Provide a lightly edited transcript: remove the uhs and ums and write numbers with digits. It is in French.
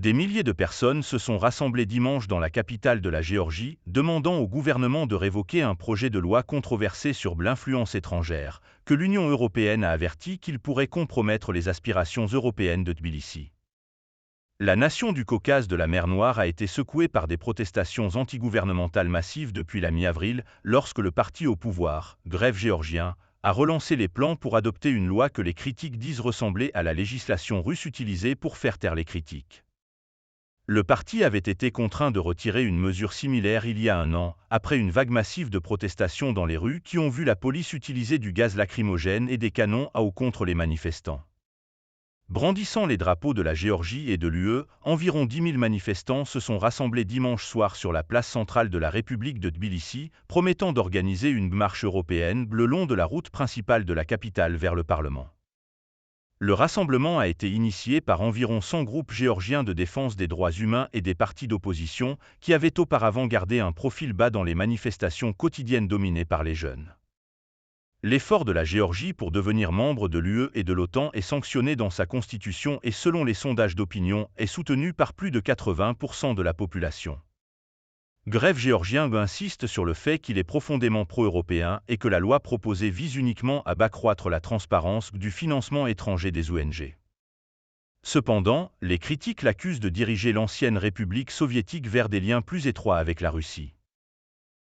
Des milliers de personnes se sont rassemblées dimanche dans la capitale de la Géorgie, demandant au gouvernement de révoquer un projet de loi controversé sur l'influence étrangère, que l'Union européenne a averti qu'il pourrait compromettre les aspirations européennes de Tbilissi. La nation du Caucase de la mer Noire a été secouée par des protestations antigouvernementales massives depuis la mi-avril, lorsque le parti au pouvoir, Grève géorgien, a relancé les plans pour adopter une loi que les critiques disent ressembler à la législation russe utilisée pour faire taire les critiques. Le parti avait été contraint de retirer une mesure similaire il y a un an, après une vague massive de protestations dans les rues qui ont vu la police utiliser du gaz lacrymogène et des canons à eau contre les manifestants. Brandissant les drapeaux de la Géorgie et de l'UE, environ 10 000 manifestants se sont rassemblés dimanche soir sur la place centrale de la République de Tbilissi, promettant d'organiser une marche européenne le long de la route principale de la capitale vers le Parlement. Le rassemblement a été initié par environ 100 groupes géorgiens de défense des droits humains et des partis d'opposition qui avaient auparavant gardé un profil bas dans les manifestations quotidiennes dominées par les jeunes. L'effort de la Géorgie pour devenir membre de l'UE et de l'OTAN est sanctionné dans sa constitution et selon les sondages d'opinion est soutenu par plus de 80% de la population. Grève géorgien insiste sur le fait qu'il est profondément pro-européen et que la loi proposée vise uniquement à accroître la transparence du financement étranger des ONG. Cependant, les critiques l'accusent de diriger l'ancienne République soviétique vers des liens plus étroits avec la Russie.